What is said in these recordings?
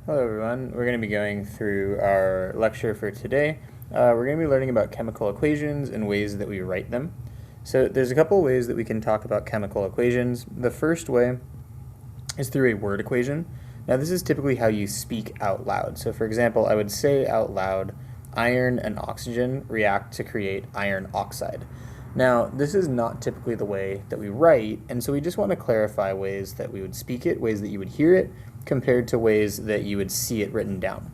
Hello everyone, we're going to be going through our lecture for today. We're going to be learning about chemical equations and ways that we write them. So there's a couple ways that we can talk about chemical equations. The first way is through a word equation. Now this is typically how you speak out loud. So for example, I would say out loud, iron and oxygen react to create iron oxide. Now this is not typically the way that we write, and so we just want to clarify ways that we would speak it, ways that you would hear it, compared to ways that you would see it written down.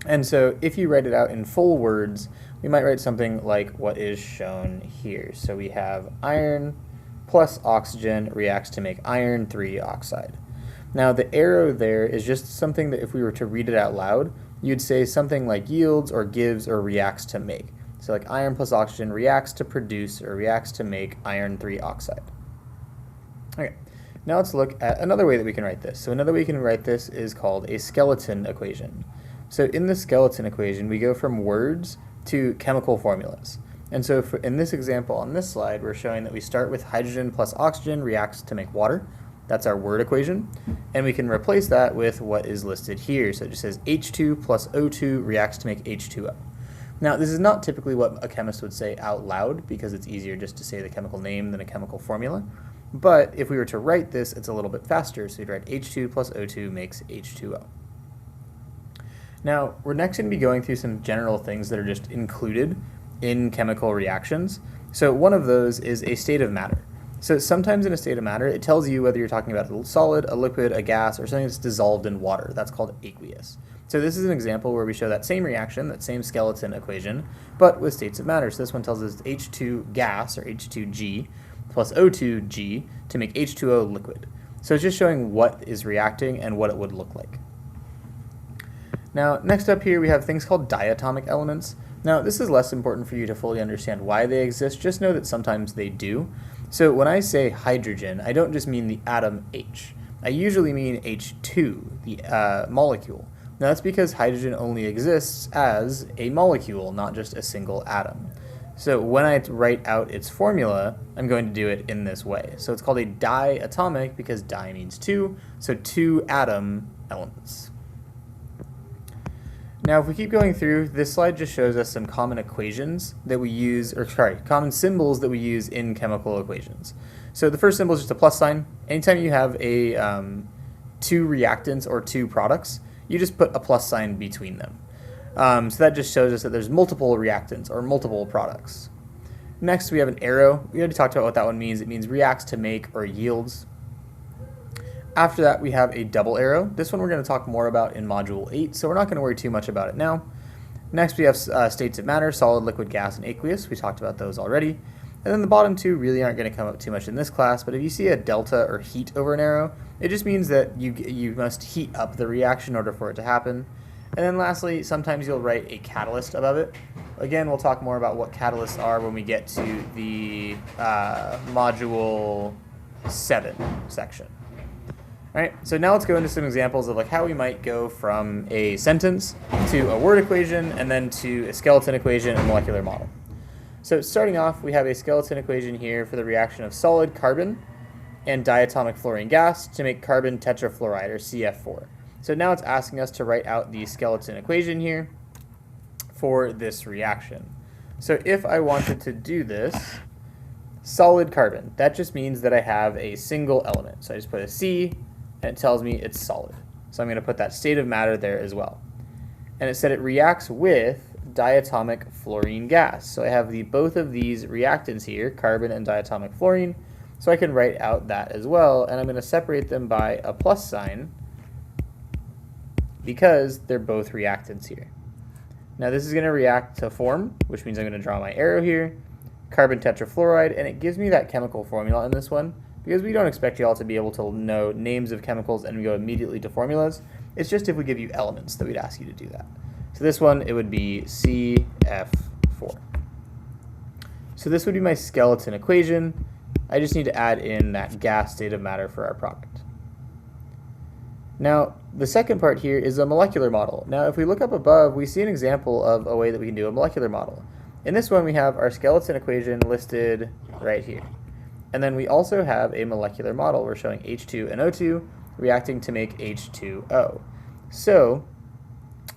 And so if you write it out in full words, we might write something like what is shown here. So we have iron plus oxygen reacts to make iron 3 oxide. Now the arrow there is just something that if we were to read it out loud, you'd say something like yields or gives or reacts to make. So like iron plus oxygen reacts to produce or reacts to make iron 3 oxide. Okay. Now let's look at another way that we can write this. So another way we can write this is called a skeleton equation. So in the skeleton equation, we go from words to chemical formulas. And so in this example on this slide, we're showing that we start with hydrogen plus oxygen reacts to make water. That's our word equation. And we can replace that with what is listed here. So it just says H2 plus O2 reacts to make H2O. Now, this is not typically what a chemist would say out loud because it's easier just to say the chemical name than a chemical formula. But if we were to write this, it's a little bit faster. So you'd write H2 plus O2 makes H2O. Now, we're next going to be going through some general things that are just included in chemical reactions. So one of those is a state of matter. So sometimes in a state of matter, it tells you whether you're talking about a solid, a liquid, a gas, or something that's dissolved in water. That's called aqueous. So this is an example where we show that same reaction, that same skeleton equation, but with states of matter. So this one tells us H2 gas, or H2G, plus O2G to make H2O liquid. So it's just showing what is reacting and what it would look like. Now, next up here we have things called diatomic elements. Now, this is less important for you to fully understand why they exist, just know that sometimes they do. So when I say hydrogen, I don't just mean the atom H. I usually mean H2, the molecule. Now that's because hydrogen only exists as a molecule, not just a single atom. So when I write out its formula, I'm going to do it in this way. So it's called a diatomic because di means two, so two atom elements. Now if we keep going through, this slide just shows us some common equations that we use, common symbols that we use in chemical equations. So the first symbol is just a plus sign. Anytime you have a two reactants or two products, you just put a plus sign between them. So that just shows us that there's multiple reactants or multiple products. Next, we have an arrow. We already talked about what that one means. It means reacts to make or yields. After that, we have a double arrow. This one we're going to talk more about in Module 8, so we're not going to worry too much about it now. Next, we have states of matter, solid, liquid, gas, and aqueous. We talked about those already. And then the bottom two really aren't going to come up too much in this class, but if you see a delta or heat over an arrow, it just means that you must heat up the reaction in order for it to happen. And then lastly, sometimes you'll write a catalyst above it. Again, we'll talk more about what catalysts are when we get to the Module 7 section. All right, so now let's go into some examples of like how we might go from a sentence to a word equation and then to a skeleton equation and molecular model. So starting off, we have a skeleton equation here for the reaction of solid carbon and diatomic fluorine gas to make carbon tetrafluoride, or CF4. So now it's asking us to write out the skeleton equation here for this reaction. So if I wanted to do this, solid carbon, that just means that I have a single element. So I just put a C, and it tells me it's solid. So I'm going to put that state of matter there as well. And it said it reacts with diatomic fluorine gas. So I have both of these reactants here, carbon and diatomic fluorine, so I can write out that as well, and I'm going to separate them by a plus sign because they're both reactants here. Now this is going to react to form, which means I'm going to draw my arrow here, carbon tetrafluoride, and it gives me that chemical formula in this one because we don't expect you all to be able to know names of chemicals and we go immediately to formulas. It's just if we give you elements that we'd ask you to do that. So this one, it would be CF4. So this would be my skeleton equation. I just need to add in that gas state of matter for our product. Now, the second part here is a molecular model. Now, if we look up above, we see an example of a way that we can do a molecular model. In this one, we have our skeleton equation listed right here. And then we also have a molecular model. We're showing H2 and O2 reacting to make H2O. So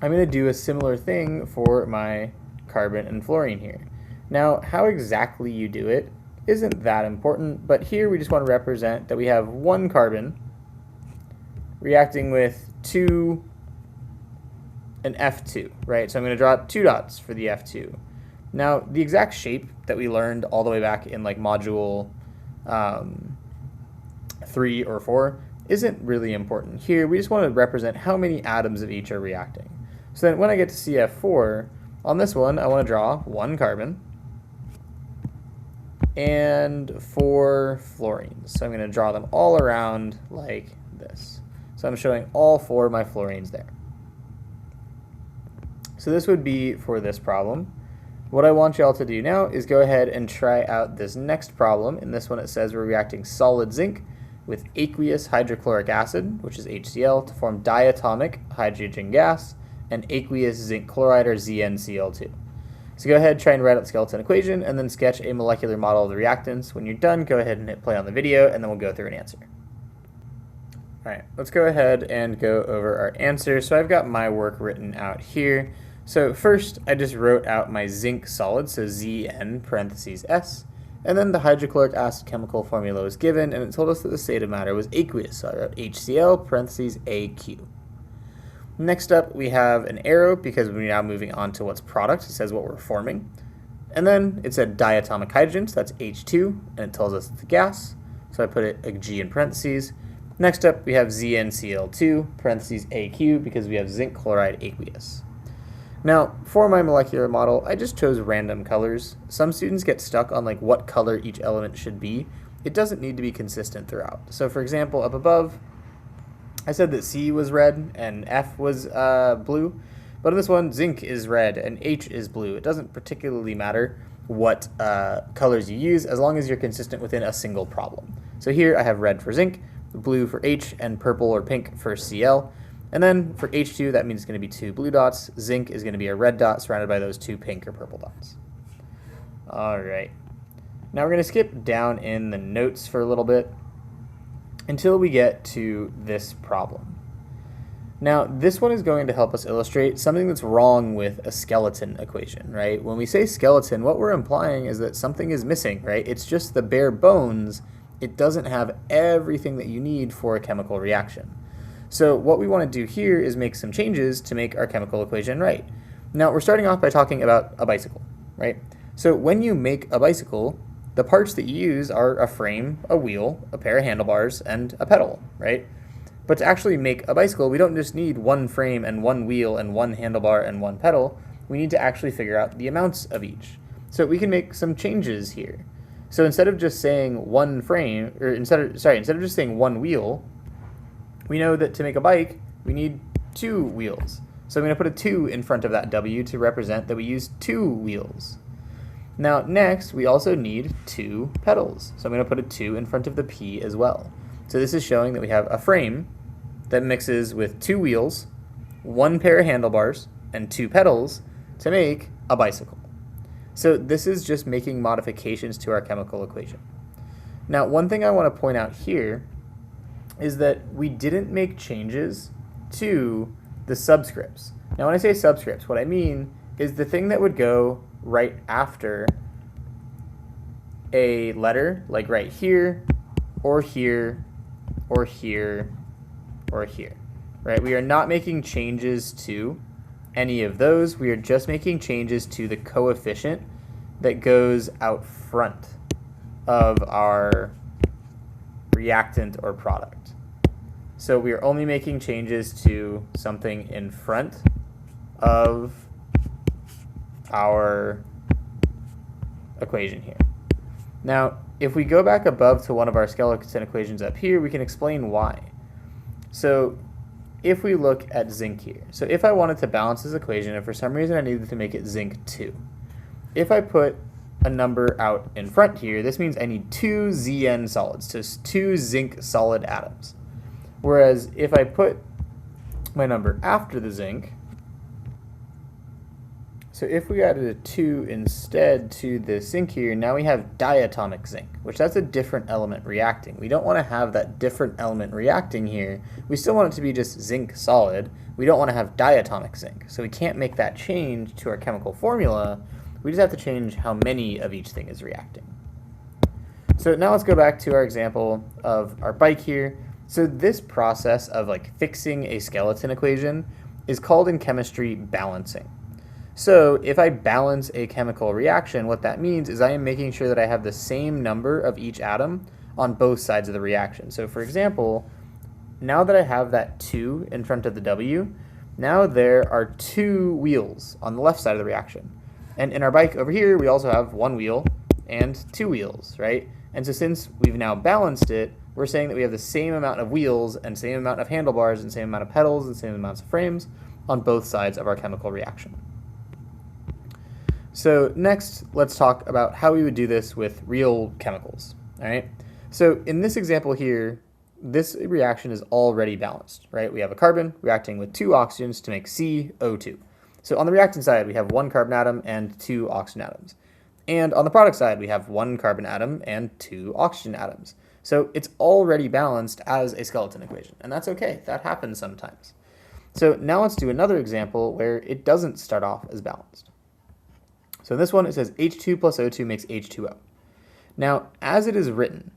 I'm going to do a similar thing for my carbon and fluorine here. Now, how exactly you do it isn't that important, but here we just want to represent that we have one carbon reacting with an F2, right? So I'm going to draw 2 dots for the F2. Now, the exact shape that we learned all the way back in like module 3 or 4 isn't really important. Here, we just want to represent how many atoms of each are reacting. So then when I get to CF4, on this one, I want to draw 1 carbon and 4 fluorines. So I'm going to draw them all around like this. So I'm showing all 4 of my fluorines there. So this would be for this problem. What I want y'all to do now is go ahead and try out this next problem. In this one it says we're reacting solid zinc with aqueous hydrochloric acid, which is HCl, to form diatomic hydrogen gas and aqueous zinc chloride, or ZnCl2. So go ahead, try and write out the skeleton equation, and then sketch a molecular model of the reactants. When you're done, go ahead and hit play on the video, and then we'll go through an answer. Alright, let's go ahead and go over our answer. So I've got my work written out here. So first, I just wrote out my zinc solid, so Zn parentheses S, and then the hydrochloric acid chemical formula was given, and it told us that the state of matter was aqueous, so I wrote HCl parentheses AQ. Next up, we have an arrow because we're now moving on to what's product. It says what we're forming. And then it said diatomic hydrogen, so that's H2, and it tells us it's a gas, so I put a G in parentheses. Next up, we have ZnCl2 parentheses AQ because we have zinc chloride aqueous. Now, for my molecular model, I just chose random colors. Some students get stuck on like what color each element should be. It doesn't need to be consistent throughout. So for example, up above, I said that C was red and F was blue, but in this one, zinc is red and H is blue. It doesn't particularly matter what colors you use as long as you're consistent within a single problem. So here I have red for zinc, blue for H, and purple or pink for Cl. And then for H2, that means it's going to be 2 blue dots. Zinc is going to be a red dot surrounded by those 2 pink or purple dots. All right. Now we're going to skip down in the notes for a little bit until we get to this problem. Now, this one is going to help us illustrate something that's wrong with a skeleton equation, right? When we say skeleton, what we're implying is that something is missing, right? It's just the bare bones. It doesn't have everything that you need for a chemical reaction. So what we want to do here is make some changes to make our chemical equation right. Now we're starting off by talking about a bicycle, right? So when you make a bicycle, the parts that you use are a frame, a wheel, a pair of handlebars, and a pedal, right? But to actually make a bicycle, we don't just need one frame and one wheel and one handlebar and one pedal. We need to actually figure out the amounts of each. So we can make some changes here. So instead of just saying one frame, or instead of just saying one wheel, we know that to make a bike, we need 2 wheels. So I'm going to put a 2 in front of that W to represent that we use 2 wheels. Now next, we also need 2 pedals. So I'm going to put a 2 in front of the P as well. So this is showing that we have a frame that mixes with 2 wheels, 1 pair of handlebars, and 2 pedals to make a bicycle. So this is just making modifications to our chemical equation. Now, one thing I want to point out here is that we didn't make changes to the subscripts. Now when I say subscripts, what I mean is the thing that would go right after a letter, like right here, or here, or here, or here, right? We are not making changes to any of those. We are just making changes to the coefficient that goes out front of our reactant or product. So we are only making changes to something in front of our equation here. Now, if we go back above to one of our skeleton equations up here, we can explain why. So if we look at zinc here, so if I wanted to balance this equation and for some reason I needed to make it zinc 2, if I put a number out in front here, this means I need 2 Zn solids, so 2 zinc solid atoms. Whereas if I put my number after the zinc, So if we added a 2 instead to the zinc here, now we have diatomic zinc, which that's a different element reacting. We don't want to have that different element reacting here. We still want it to be just zinc solid. We don't want to have diatomic zinc. So we can't make that change to our chemical formula. We just have to change how many of each thing is reacting. So now let's go back to our example of our bike here. So this process of fixing a skeleton equation is called in chemistry balancing. So if I balance a chemical reaction, what that means is I am making sure that I have the same number of each atom on both sides of the reaction. So for example, now that I have that 2 in front of the W, now there are 2 wheels on the left side of the reaction. And in our bike over here, we also have 1 wheel and 2 wheels, right? And so since we've now balanced it, we're saying that we have the same amount of wheels and same amount of handlebars and same amount of pedals and same amounts of frames on both sides of our chemical reaction. So next, let's talk about how we would do this with real chemicals, all right? So in this example here, this reaction is already balanced, right? We have a carbon reacting with 2 oxygens to make CO2. So on the reactant side, we have 1 carbon atom and 2 oxygen atoms. And on the product side, we have 1 carbon atom and 2 oxygen atoms. So it's already balanced as a skeleton equation, and that's okay. That happens sometimes. So now let's do another example where it doesn't start off as balanced. So in this one, it says H2 plus O2 makes H2O. Now, as it is written,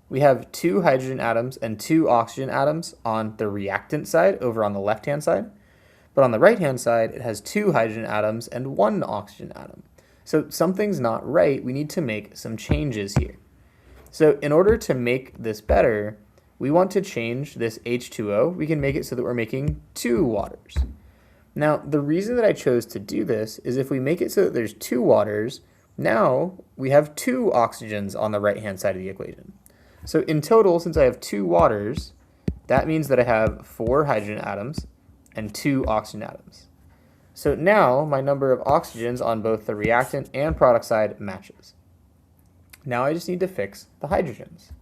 we have 2 hydrogen atoms and 2 oxygen atoms on the reactant side over on the left-hand side. But on the right-hand side, it has 2 hydrogen atoms and 1 oxygen atom. So something's not right. We need to make some changes here. So in order to make this better, we want to change this H2O. We can make it so that we're making 2 waters. Now, the reason that I chose to do this is if we make it so that there's 2 waters, now we have 2 oxygens on the right-hand side of the equation. So in total, since I have 2 waters, that means that I have 4 hydrogen atoms and 2 oxygen atoms. So now my number of oxygens on both the reactant and product side matches. Now I just need to fix the hydrogens.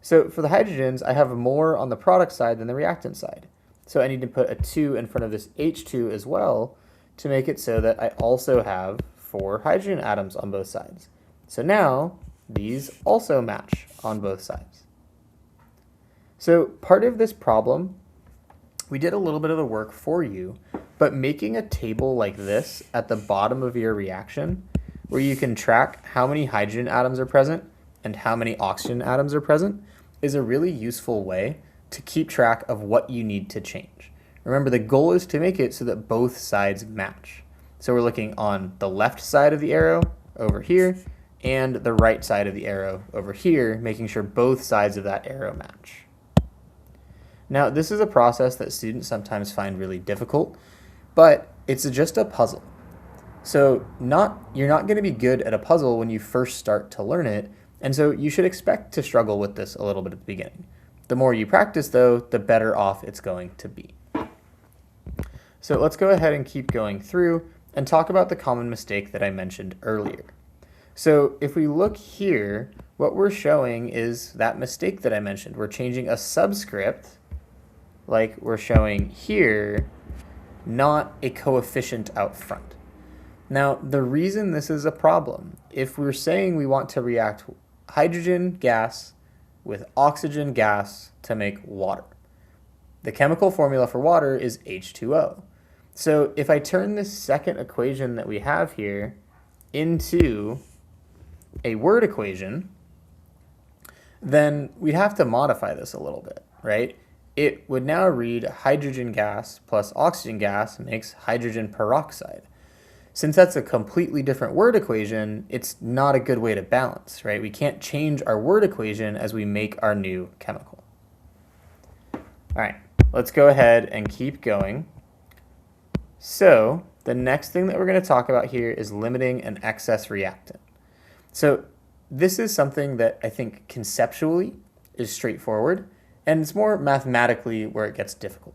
So for the hydrogens, I have more on the product side than the reactant side. So I need to put a 2 in front of this H2 as well to make it so that I also have 4 hydrogen atoms on both sides. So now these also match on both sides. So part of this problem, we did a little bit of the work for you, but making a table like this at the bottom of your reaction where you can track how many hydrogen atoms are present and how many oxygen atoms are present is a really useful way to keep track of what you need to change. Remember, the goal is to make it so that both sides match. So we're looking on the left side of the arrow over here and the right side of the arrow over here, making sure both sides of that arrow match. Now, this is a process that students sometimes find really difficult, but it's just a puzzle. So you're not going to be good at a puzzle when you first start to learn it, and so you should expect to struggle with this a little bit at the beginning. The more you practice, though, the better off it's going to be. So let's go ahead and keep going through and talk about the common mistake that I mentioned earlier. So if we look here, what we're showing is that mistake that I mentioned. We're changing a subscript, like we're showing here, not a coefficient out front. Now, the reason this is a problem, if we're saying we want to react hydrogen gas with oxygen gas to make water, the chemical formula for water is H2O. So if I turn this second equation that we have here into a word equation, then we'd have to modify this a little bit, right? It would now read hydrogen gas plus oxygen gas makes hydrogen peroxide. Since that's a completely different word equation, it's not a good way to balance, right? We can't change our word equation as we make our new chemical. All right, let's go ahead and keep going. So the next thing that we're going to talk about here is limiting an excess reactant. So this is something that I think conceptually is straightforward, and it's more mathematically where it gets difficult.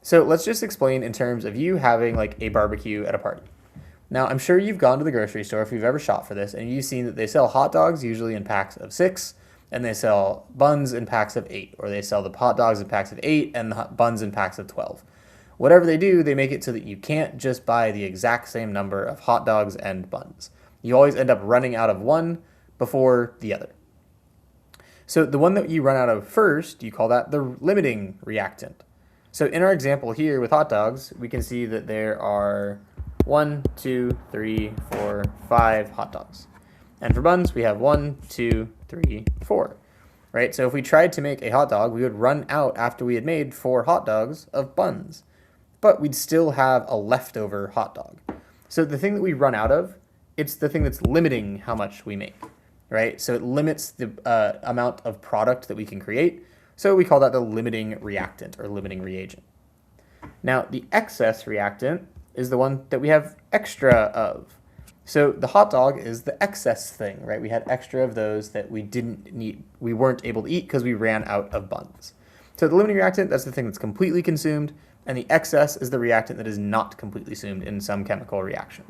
So let's just explain in terms of you having like a barbecue at a party. Now, I'm sure you've gone to the grocery store if you've ever shopped for this, and you've seen that they sell hot dogs usually in packs of 6, and they sell buns in packs of 8, or they sell the hot dogs in packs of 8 and the buns in packs of 12. Whatever they do, they make it so that you can't just buy the exact same number of hot dogs and buns. You always end up running out of one before the other. So the one that you run out of first, you call that the limiting reactant. So in our example here with hot dogs, we can see that there are 1, 2, 3, 4, 5 hot dogs. And for buns, we have 1, 2, 3, 4. Right? So if we tried to make a hot dog, we would run out after we had made 4 hot dogs of buns. But we'd still have a leftover hot dog. So the thing that we run out of, it's the thing that's limiting how much we make. Right? So it limits the amount of product that we can create. So we call that the limiting reactant or limiting reagent. Now, the excess reactant is the one that we have extra of. So the hot dog is the excess thing, right? We had extra of those that we weren't able to eat because we ran out of buns. So the limiting reactant, that's the thing that's completely consumed, and the excess is the reactant that is not completely consumed in some chemical reaction.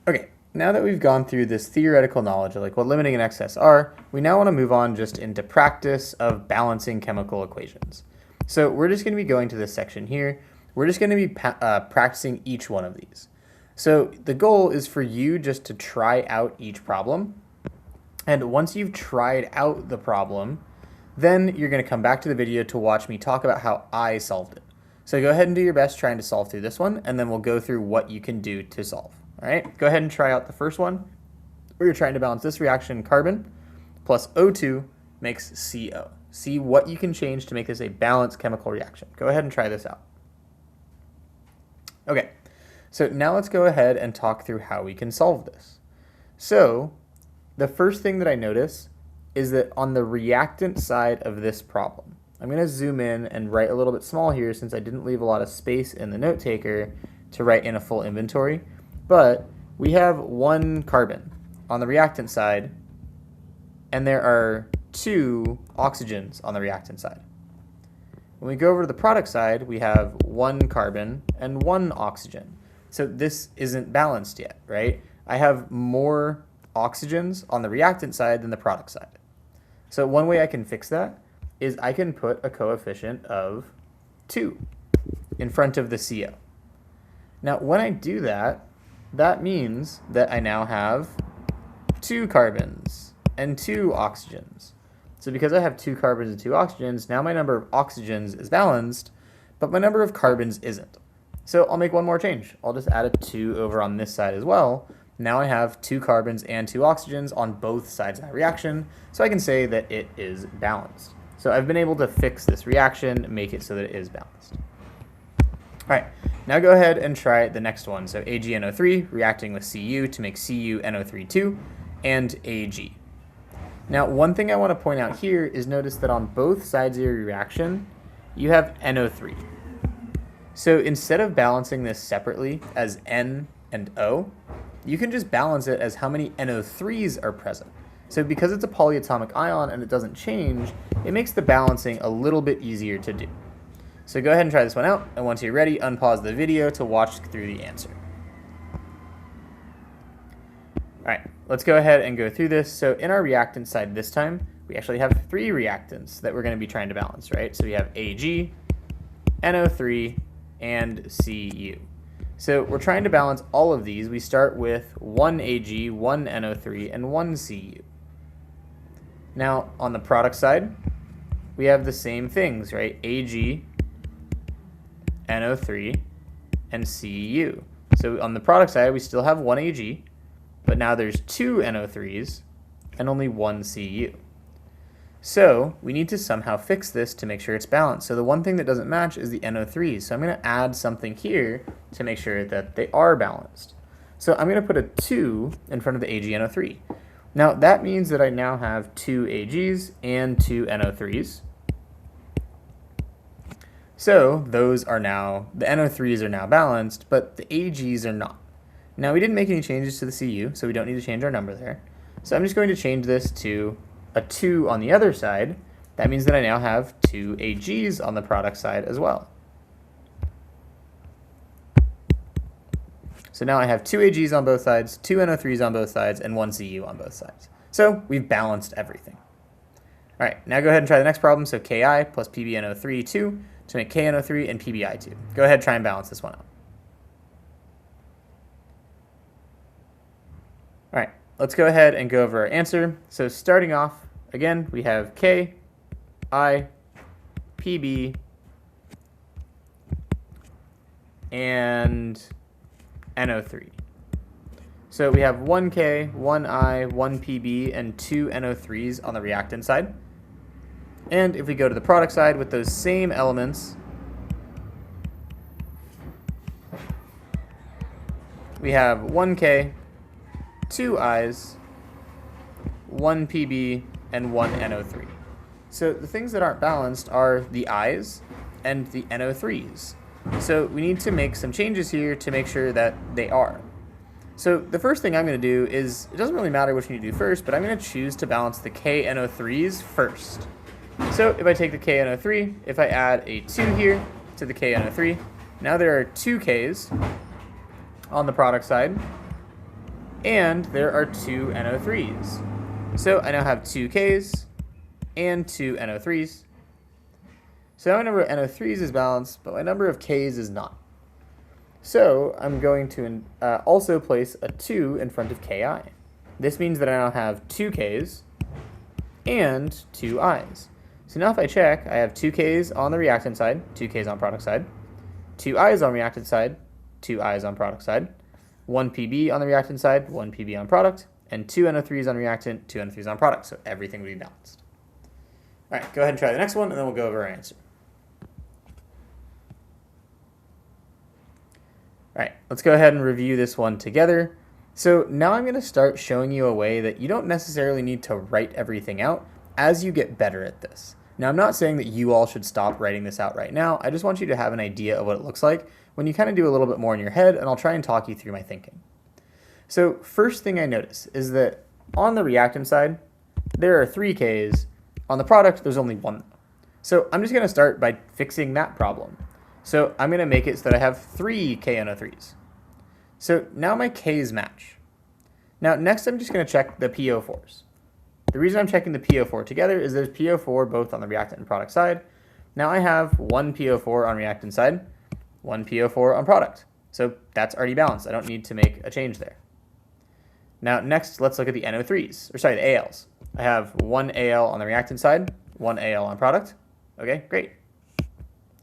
Okay. Now that we've gone through this theoretical knowledge of like what limiting and excess are, we now want to move on just into practice of balancing chemical equations. So we're just going to be going to this section here. We're just going to be practicing each one of these. So the goal is for you just to try out each problem. And once you've tried out the problem, then you're going to come back to the video to watch me talk about how I solved it. So go ahead and do your best trying to solve through this one, and then we'll go through what you can do to solve. All right, go ahead and try out the first one, where you're trying to balance this reaction. Carbon plus O2 makes CO. See what you can change to make this a balanced chemical reaction. Go ahead and try this out. Okay, so now let's go ahead and talk through how we can solve this. So the first thing that I notice is that on the reactant side of this problem, I'm going to zoom in and write a little bit small here since I didn't leave a lot of space in the note taker to write in a full inventory. But we have 1 carbon on the reactant side, and there are 2 oxygens on the reactant side. When we go over to the product side, we have 1 carbon and 1 oxygen. So this isn't balanced yet, right? I have more oxygens on the reactant side than the product side. So one way I can fix that is I can put a coefficient of 2 in front of the CO. Now, when I do that, that means that I now have 2 carbons and 2 oxygens. So because I have 2 carbons and 2 oxygens, now my number of oxygens is balanced, but my number of carbons isn't. So I'll make one more change. I'll just add a 2 over on this side as well. Now I have 2 carbons and 2 oxygens on both sides of that reaction, so I can say that it is balanced. So I've been able to fix this reaction, make it so that it is balanced. All right, now go ahead and try the next one. So AgNO3 reacting with Cu to make CuNO3 and Ag. Now, one thing I want to point out here is notice that on both sides of your reaction, you have NO3. So instead of balancing this separately as N and O, you can just balance it as how many NO3s are present. So because it's a polyatomic ion and it doesn't change, it makes the balancing a little bit easier to do. So go ahead and try this one out, and once you're ready, unpause the video to watch through the answer. All right, let's go ahead and go through this. So in our reactant side this time, we actually have 3 reactants that we're going to be trying to balance, right? So we have Ag, NO3, and Cu. So we're trying to balance all of these. We start with 1 Ag, 1 NO3, and 1 Cu. Now, on the product side, we have the same things, right? Ag, NO3, and Cu. So on the product side, we still have 1 Ag, but now there's 2 NO3s and only 1 Cu. So we need to somehow fix this to make sure it's balanced. So the one thing that doesn't match is the NO3s. So I'm going to add something here to make sure that they are balanced. So I'm going to put a 2 in front of the AgNO3. Now that means that I now have 2 Ags and 2 NO3s. So those are now, the NO3s are now balanced, but the Ags are not. Now we didn't make any changes to the Cu, so we don't need to change our number there. So I'm just going to change this to a 2 on the other side. That means that I now have 2 Ags on the product side as well. So now I have 2 Ags on both sides, 2 NO3s on both sides, and 1 Cu on both sides. So we've balanced everything. All right, now go ahead and try the next problem. So Ki plus PbNO3 2 to make KNO3 and PbI2. Go ahead, try and balance this one out. All right, let's go ahead and go over our answer. So starting off, again, we have K, I, Pb, and NO3. So we have 1K, 1I, 1Pb, and 2 NO3s on the reactant side. And if we go to the product side with those same elements, we have 1K, 2 I's, 1 Pb, and 1 NO3. So the things that aren't balanced are the I's and the NO3s. So we need to make some changes here to make sure that they are. So the first thing I'm going to do is, it doesn't really matter which one you do first, but I'm going to choose to balance the KNO3s first. So if I take the KNO3, if I add a 2 here to the KNO3, now there are 2 Ks on the product side, and there are 2 NO3s. So I now have 2 Ks and 2 NO3s. So now my number of NO3s is balanced, but my number of Ks is not. So I'm going to also place a 2 in front of Ki. This means that I now have 2 Ks and 2 Is. So now if I check, I have 2 Ks on the reactant side, 2 Ks on product side, 2 Is on reactant side, 2 Is on product side, 1 Pb on the reactant side, 1 Pb on product, and 2 NO3s on reactant, 2 NO3s on product. So everything will be balanced. All right, go ahead and try the next one, and then we'll go over our answer. All right, let's go ahead and review this one together. So now I'm going to start showing you a way that you don't necessarily need to write everything out as you get better at this. Now, I'm not saying that you all should stop writing this out right now. I just want you to have an idea of what it looks like when you kind of do a little bit more in your head, and I'll try and talk you through my thinking. So first thing I notice is that on the reactant side, there are 3 Ks. On the product, there's only 1. So I'm just going to start by fixing that problem. So I'm going to make it so that I have 3 KNO3s. So now my Ks match. Now next I'm just going to check the PO4s. The reason I'm checking the PO4 together is there's PO4 both on the reactant and product side. Now I have 1 PO4 on reactant side, 1 PO4 on product. So that's already balanced. I don't need to make a change there. Now next let's look at the NO3s, or sorry, the ALs. I have 1 AL on the reactant side, 1 AL on product. Okay, great.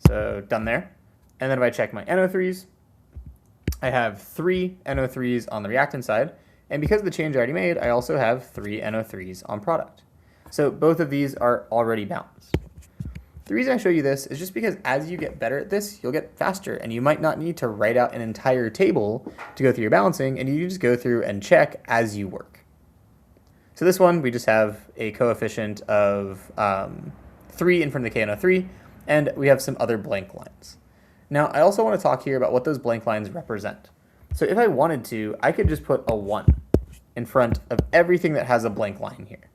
So done there. And then if I check my NO3s, I have 3 NO3s on the reactant side. And because of the change I already made, I also have 3 NO3s on product. So both of these are already balanced. The reason I show you this is just because as you get better at this, you'll get faster, and you might not need to write out an entire table to go through your balancing, and you just go through and check as you work. So this one, we just have a coefficient of 3 in front of the KNO3, and we have some other blank lines. Now, I also want to talk here about what those blank lines represent. So if I wanted to, I could just put a 1 in front of everything that has a blank line here.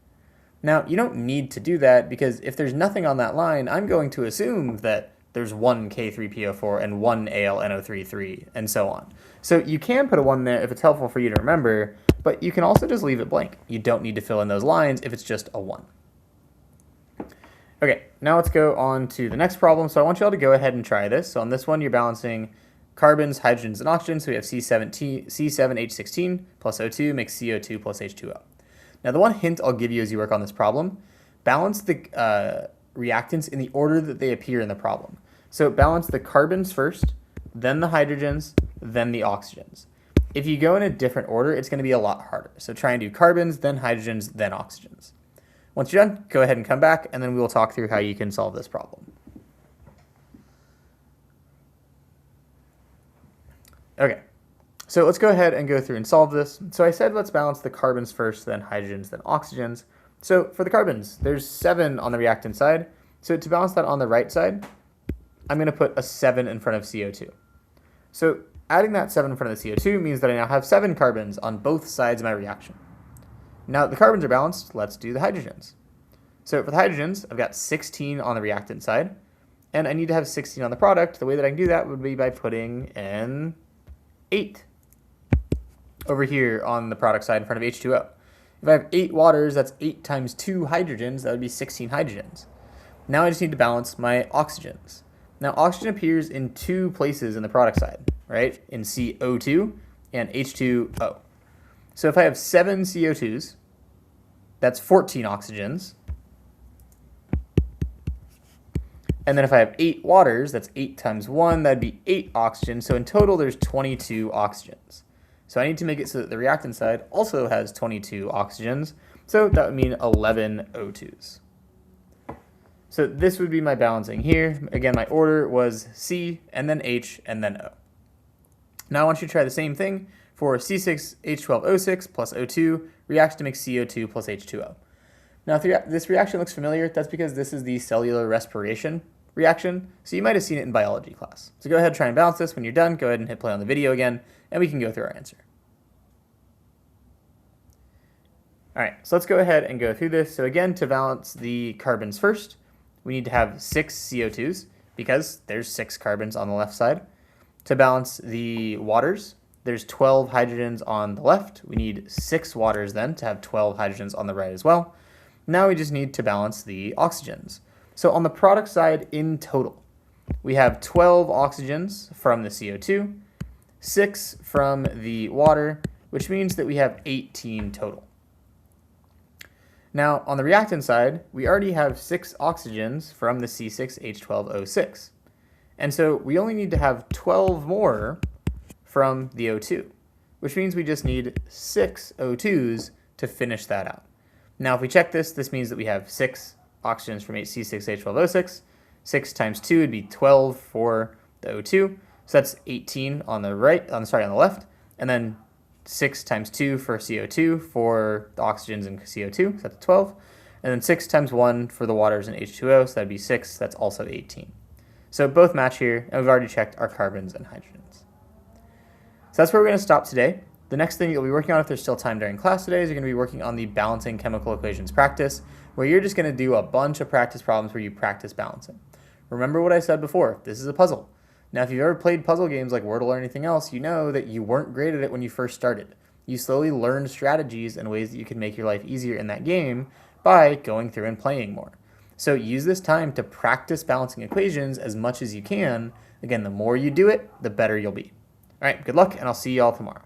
Now, you don't need to do that because if there's nothing on that line, I'm going to assume that there's 1 K3PO4 and 1 ALNO33 and so on. So you can put a 1 there if it's helpful for you to remember, but you can also just leave it blank. You don't need to fill in those lines if it's just a 1. Okay, now let's go on to the next problem. So I want you all to go ahead and try this. So on this one, you're balancing carbons, hydrogens, and oxygens. So we have C7H16 plus O2 makes CO2 plus H2O. Now the one hint I'll give you as you work on this problem, balance the reactants in the order that they appear in the problem. So balance the carbons first, then the hydrogens, then the oxygens. If you go in a different order, it's going to be a lot harder. So try and do carbons, then hydrogens, then oxygens. Once you're done, go ahead and come back, and then we will talk through how you can solve this problem. Okay, so let's go ahead and go through and solve this. So I said let's balance the carbons first, then hydrogens, then oxygens. So for the carbons, there's 7 on the reactant side. So to balance that on the right side, I'm going to put a 7 in front of CO2. So adding that 7 in front of the CO2 means that I now have 7 carbons on both sides of my reaction. Now that the carbons are balanced, let's do the hydrogens. So for the hydrogens, I've got 16 on the reactant side, and I need to have 16 on the product. The way that I can do that would be by putting in 8 over here on the product side in front of H2O. If I have 8 waters, that's 8 times 2 hydrogens. That would be 16 hydrogens. Now I just need to balance my oxygens. Now, oxygen appears in two places in the product side, right? In CO2 and H2O. So if I have 7 CO2s, that's 14 oxygens. And then if I have 8 waters, that's 8 times 1, that'd be 8 oxygens. So in total, there's 22 oxygens. So I need to make it so that the reactant side also has 22 oxygens. So that would mean 11 O2s. So this would be my balancing here. Again, my order was C, and then H, and then O. Now I want you to try the same thing for C6H12O6 plus O2 reacts to make CO2 plus H2O. Now, if this reaction looks familiar, that's because this is the cellular respiration reaction, so you might have seen it in biology class. So go ahead and try and balance this. When you're done, go ahead and hit play on the video again, and we can go through our answer. All right, so let's go ahead and go through this. So again, to balance the carbons first, we need to have 6 CO2s because there's 6 carbons on the left side. To balance the waters, there's 12 hydrogens on the left. We need 6 waters then to have 12 hydrogens on the right as well. Now we just need to balance the oxygens. So on the product side in total, we have 12 oxygens from the CO2, 6 from the water, which means that we have 18 total. Now, on the reactant side, we already have 6 oxygens from the C6H12O6. And so we only need to have 12 more from the O2, which means we just need 6 O2s to finish that out. Now, if we check this, this means that we have 6 oxygens from C6H12O6. 6 times 2 would be 12 for the O2. So that's 18 on the right, on the left. And then 6 times 2 for CO2 for the oxygens in CO2, so that's 12. And then 6 times 1 for the waters in H2O, so that'd be 6, that's also 18. So both match here, and we've already checked our carbons and hydrogens. So that's where we're going to stop today. The next thing you'll be working on, if there's still time during class today, is you're going to be working on the balancing chemical equations practice, where you're just going to do a bunch of practice problems where you practice balancing. Remember what I said before, this is a puzzle. Now, if you've ever played puzzle games like Wordle or anything else, you know that you weren't great at it when you first started. You slowly learned strategies and ways that you can make your life easier in that game by going through and playing more. So use this time to practice balancing equations as much as you can. Again, the more you do it, the better you'll be. All right, good luck, and I'll see you all tomorrow.